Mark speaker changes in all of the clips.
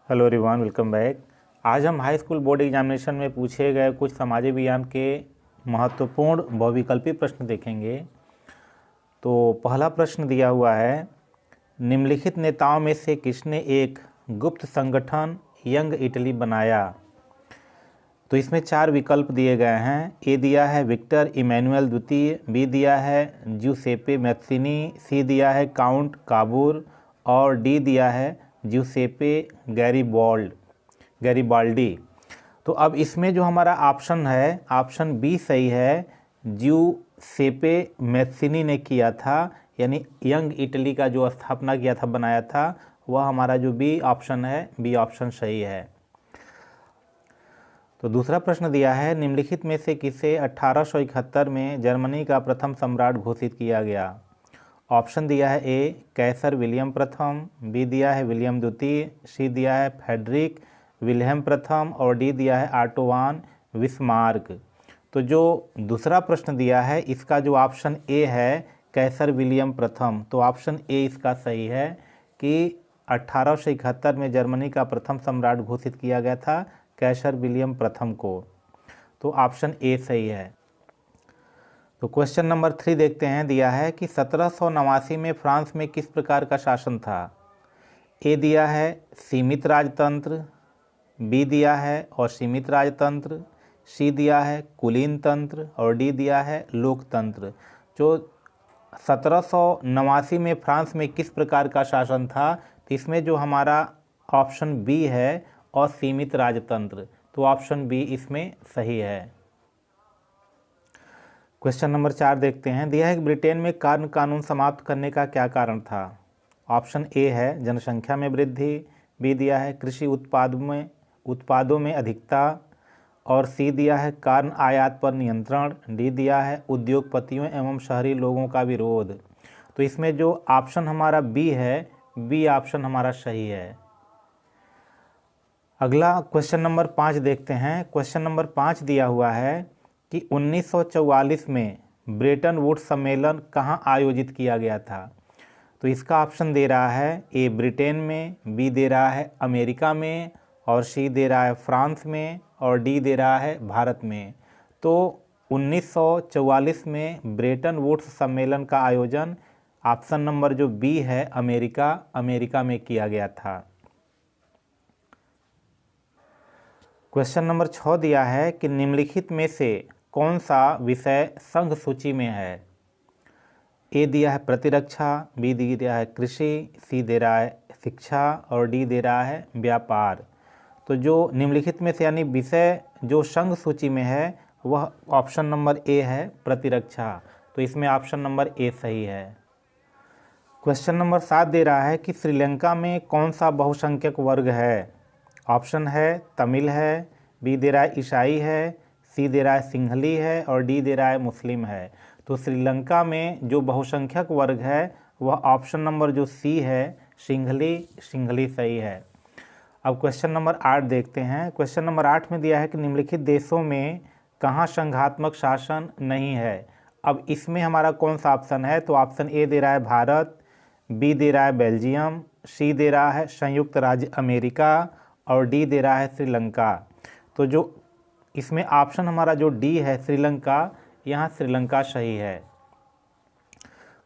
Speaker 1: Hello everyone, welcome back. आज हम high school board examination में पूछे गए कुछ सामाजिक विज्ञान के महत्वपूर्ण बहुविकल्पी प्रश्न देखेंगे। तो पहला प्रश्न दिया हुआ है, निम्नलिखित नेताओं में से किसने एक गुप्त संगठन यंग इटली बनाया। तो इसमें 4 विकल्प दिए गए हैं। ए दिया है विक्टर इमैनुअल द्वितीय, बी दिया है ज्यूसेपे मैत्सिनी, सी दिया है काउंट काबूर और डी दिया है ज्यूसेपे गैरिबाल्डी। तो अब इसमें जो हमारा ऑप्शन है, ऑप्शन बी सही है। ज्यूसेपे मैत्सिनी ने किया था, यानी यंग इटली का जो स्थापना किया था, बनाया था, वह हमारा जो बी ऑप्शन है, बी ऑप्शन सही है। तो दूसरा प्रश्न दिया है, निम्नलिखित में से किसे 1871 में जर्मनी का प्रथम सम्राट घोषित किया गया। ऑप्शन दिया है ए कैसर विलियम प्रथम, बी दिया है विलियम द्वितीय, सी दिया है फ्रेडरिक विल्हेम प्रथम और डी दिया है ऑटोवान बिस्मार्क। तो जो दूसरा प्रश्न दिया है, इसका जो ऑप्शन ए है कैसर विलियम प्रथम, तो ऑप्शन ए इसका सही है कि 1871 में जर्मनी का प्रथम सम्राट घोषित किया गया था कैसर विलियम प्रथम को। तो ऑप्शन ए सही है। तो क्वेश्चन नंबर 3 देखते हैं। दिया है कि 1789 में फ्रांस में किस प्रकार का शासन था। ए दिया है सीमित राजतंत्र, बी दिया है असीमित राजतंत्र, सी दिया है कुलीन तंत्र और डी दिया है लोकतंत्र। जो 1789 में फ्रांस में किस प्रकार का शासन था, तो इसमें जो हमारा ऑप्शन बी है असीमित राजतंत्र, तो ऑप्शन बी इसमें सही है। क्वेश्चन नंबर 4 देखते हैं। दिया है कि ब्रिटेन में कार्न कानून समाप्त करने का क्या कारण था। ऑप्शन ए है जनसंख्या में वृद्धि, बी दिया है कृषि उत्पादों में अधिकता और सी दिया है कार्न आयात पर नियंत्रण, डी दिया है उद्योगपतियों एवं शहरी लोगों का विरोध। तो इसमें जो ऑप्शन हमारा बी है, बी ऑप्शन हमारा सही है। अगला क्वेश्चन नंबर 5 देखते हैं। क्वेश्चन नंबर 5 दिया हुआ है कि 1944 में ब्रेटन वुड्स सम्मेलन कहाँ आयोजित किया गया था। तो इसका ऑप्शन दे रहा है ए ब्रिटेन में, बी दे रहा है अमेरिका में और सी दे रहा है फ्रांस में और डी दे रहा है भारत में। तो 1944 में ब्रेटन वुड्स सम्मेलन का आयोजन ऑप्शन नंबर जो बी है अमेरिका में किया गया था। क्वेश्चन नंबर 6 दिया है कि निम्नलिखित में से कौन सा विषय संघ सूची में है। ए दिया है प्रतिरक्षा, बी दिया है कृषि, सी दे रहा है शिक्षा और डी दे रहा है व्यापार। तो जो निम्नलिखित में से यानी विषय जो संघ सूची में है वह ऑप्शन नंबर ए है प्रतिरक्षा। तो इसमें ऑप्शन नंबर ए सही है। क्वेश्चन नंबर 7 दे रहा है कि श्रीलंका में कौन सा बहुसंख्यक वर्ग है। ऑप्शन है तमिल है, बी दे रहा है ईसाई है, सी दे रहा है सिंहली है और डी दे रहा है मुस्लिम है। तो श्रीलंका में जो बहुसंख्यक वर्ग है वह ऑप्शन नंबर जो सी है सिंहली सही है। अब क्वेश्चन नंबर 8 देखते हैं। क्वेश्चन नंबर 8 में दिया है कि निम्नलिखित देशों में कहाँ संघात्मक शासन नहीं है। अब इसमें हमारा कौन सा ऑप्शन है, तो ऑप्शन ए दे रहा है भारत, बी दे रहा है बेल्जियम, सी दे रहा है संयुक्त राज्य अमेरिका और डी दे रहा है श्रीलंका। तो जो इसमें ऑप्शन हमारा जो डी है श्रीलंका, यहाँ श्रीलंका सही है।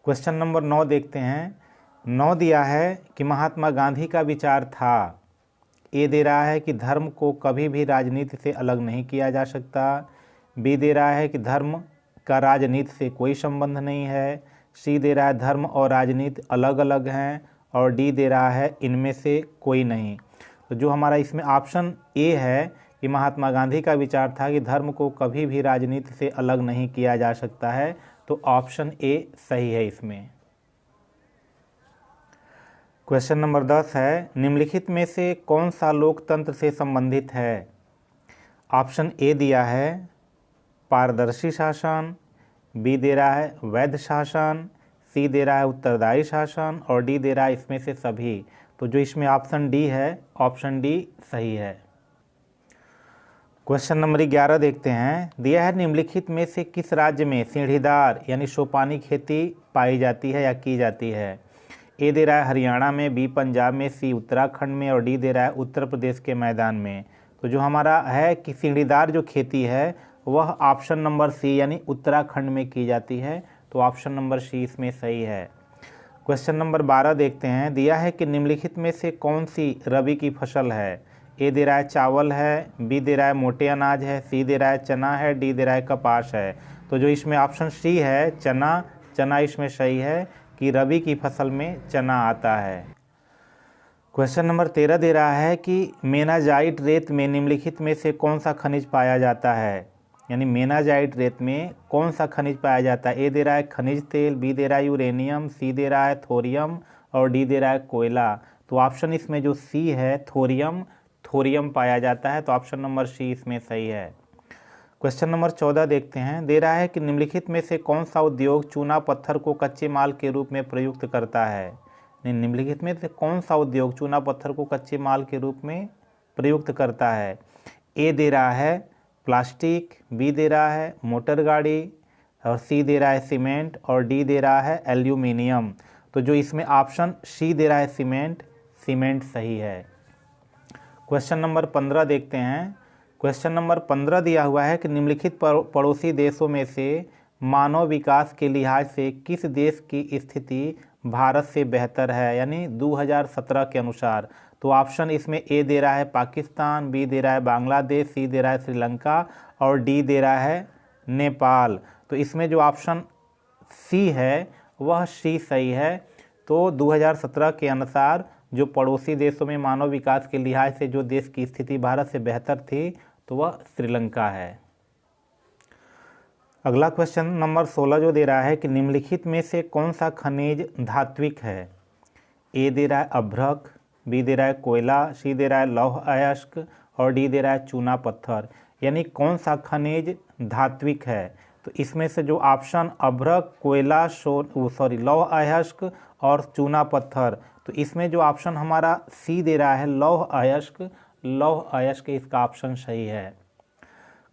Speaker 1: क्वेश्चन नंबर 9 देखते हैं। 9 दिया है कि महात्मा गांधी का विचार था। ए दे रहा है कि धर्म को कभी भी राजनीति से अलग नहीं किया जा सकता, बी दे रहा है कि धर्म का राजनीति से कोई संबंध नहीं है, सी दे रहा है धर्म और राजनीति अलग अलग हैं और डी दे रहा है इनमें से कोई नहीं। तो जो हमारा इसमें ऑप्शन ए है कि महात्मा गांधी का विचार था कि धर्म को कभी भी राजनीति से अलग नहीं किया जा सकता है, तो ऑप्शन ए सही है इसमें। क्वेश्चन नंबर 10 है, निम्नलिखित में से कौन सा लोकतंत्र से संबंधित है। ऑप्शन ए दिया है पारदर्शी शासन, बी दे रहा है वैध शासन, सी दे रहा है उत्तरदायी शासन और डी दे रहा है इसमें से सभी। तो जो इसमें ऑप्शन डी है, ऑप्शन डी सही है। क्वेश्चन नंबर 11 देखते हैं। दिया है निम्नलिखित में से किस राज्य में सीढ़ीदार यानी सोपानी खेती पाई जाती है या की जाती है। ए दे रहा है हरियाणा में, बी पंजाब में, सी उत्तराखंड में और डी दे रहा है उत्तर प्रदेश के मैदान में। तो जो हमारा है कि सीढ़ीदार जो खेती है वह ऑप्शन नंबर सी यानी उत्तराखंड में की जाती है। तो ऑप्शन नंबर सी इसमें सही है। क्वेश्चन नंबर 12 देखते हैं। दिया है कि निम्नलिखित में से कौन सी रबी की फसल है। ए दे रहा है चावल है, बी दे रहा है मोटे अनाज है, सी दे रहा है चना है, डी दे रहा है कपास है। तो जो इसमें ऑप्शन सी है चना इसमें सही है कि रबी की फसल में चना आता है। क्वेश्चन नंबर 13 दे रहा है कि मेनाजाइट रेत में निम्नलिखित में से कौन सा खनिज पाया जाता है, यानी मेनाजाइट रेत में कौन सा खनिज पाया जाता है। ए दे रहा है खनिज तेल, बी दे रहा है यूरेनियम, सी दे रहा है थोरियम और डी दे रहा है कोयला। तो ऑप्शन इसमें जो सी है थोरियम पाया जाता है। तो ऑप्शन नंबर सी इसमें सही है। क्वेश्चन नंबर 14 देखते हैं। दे रहा है कि निम्नलिखित में से कौन सा उद्योग चूना पत्थर को कच्चे माल के रूप में प्रयुक्त करता है। निम्नलिखित में से कौन सा उद्योग चूना पत्थर को कच्चे माल के रूप में प्रयुक्त करता है। ए दे रहा है प्लास्टिक, बी दे रहा है मोटर गाड़ी और सी दे रहा है सीमेंट और डी दे रहा है एल्यूमिनियम। तो जो इसमें ऑप्शन सी दे रहा है सीमेंट सही है। क्वेश्चन नंबर 15 देखते हैं। क्वेश्चन नंबर 15 दिया हुआ है कि निम्नलिखित पड़ोसी देशों में से मानव विकास के लिहाज से किस देश की स्थिति भारत से बेहतर है, यानी 2017 के अनुसार। तो ऑप्शन इसमें ए दे रहा है पाकिस्तान, बी दे रहा है बांग्लादेश, सी दे रहा है श्रीलंका और डी दे रहा है नेपाल। तो इसमें जो ऑप्शन सी है वह सी सही है। तो 2017 के अनुसार जो पड़ोसी देशों में मानव विकास के लिहाज से जो देश की स्थिति भारत से बेहतर थी तो वह श्रीलंका है। अगला क्वेश्चन नंबर 16 जो दे रहा है कि निम्नलिखित में से कौन सा खनिज धात्विक है। ए दे रहा है अभ्रक, बी दे रहा है कोयला, सी दे रहा है लौह अयस्क और डी दे रहा है चूना पत्थर। यानी कौन सा खनिज धात्विक है। तो इसमें से जो ऑप्शन अभ्रक, कोयला, लौह अयस्क और चूना पत्थर, तो इसमें जो ऑप्शन हमारा सी दे रहा है लौह अयस्क इसका ऑप्शन सही है।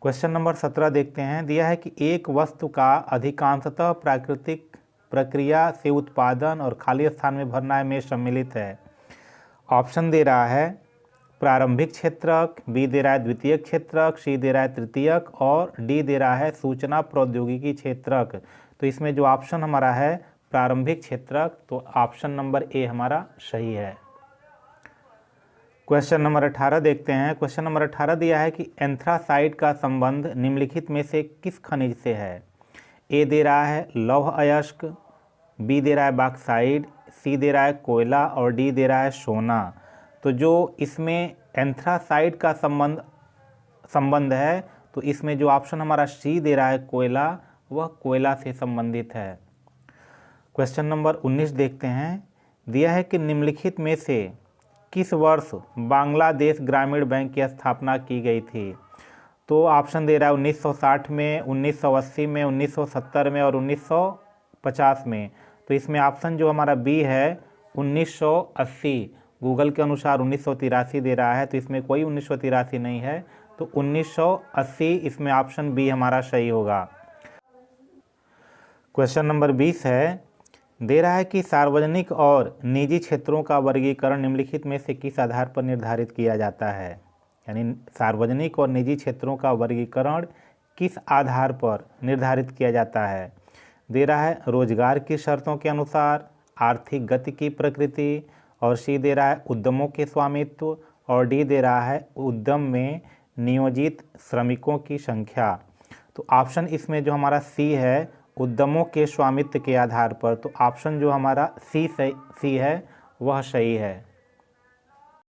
Speaker 1: क्वेश्चन नंबर 17 देखते हैं। दिया है कि एक वस्तु का अधिकांशतः प्राकृतिक प्रक्रिया से उत्पादन और खाली स्थान में भरना में सम्मिलित है। ऑप्शन दे रहा है प्रारंभिक क्षेत्रक, बी दे रहा है द्वितीयक क्षेत्रक, सी दे रहा है तृतीयक और डी दे रहा है सूचना प्रौद्योगिकी क्षेत्रक। तो इसमें जो ऑप्शन हमारा है प्रारंभिक क्षेत्रक, तो ऑप्शन नंबर ए हमारा सही है। क्वेश्चन नंबर 18 देखते हैं। क्वेश्चन नंबर 18 दिया है कि एंथ्रासाइट का संबंध निम्नलिखित में से किस खनिज से है। ए दे रहा है लौह अयस्क, बी दे रहा है बॉक्साइट, सी दे रहा है कोयला और डी दे रहा है सोना। तो जो इसमें एंथ्रासाइट का संबंध है तो इसमें जो ऑप्शन हमारा सी दे रहा है कोयला, वह कोयला से संबंधित है। क्वेश्चन नंबर 19 देखते हैं। दिया है कि निम्नलिखित में से किस वर्ष बांग्लादेश ग्रामीण बैंक की स्थापना की गई थी। तो ऑप्शन दे रहा है 1960 में, 1980 में, 1970 में और 1950 में। तो इसमें ऑप्शन जो हमारा बी है 1980, गूगल के अनुसार 1983 दे रहा है, तो इसमें कोई 1983 नहीं है। तो 1980 इसमें ऑप्शन बी हमारा सही होगा। क्वेश्चन नंबर 20 है। दे रहा है कि सार्वजनिक और निजी क्षेत्रों का वर्गीकरण निम्नलिखित में से किस आधार पर निर्धारित किया जाता है, यानी सार्वजनिक और निजी क्षेत्रों का वर्गीकरण किस आधार पर निर्धारित किया जाता है। दे रहा है रोजगार की शर्तों के अनुसार, आर्थिक गति की प्रकृति और सी दे रहा है उद्यमों के स्वामित्व और डी दे रहा है उद्यम में नियोजित श्रमिकों की संख्या। तो ऑप्शन इसमें जो हमारा सी है उद्यमों के स्वामित्व के आधार पर, तो ऑप्शन जो हमारा सी है वह सही है।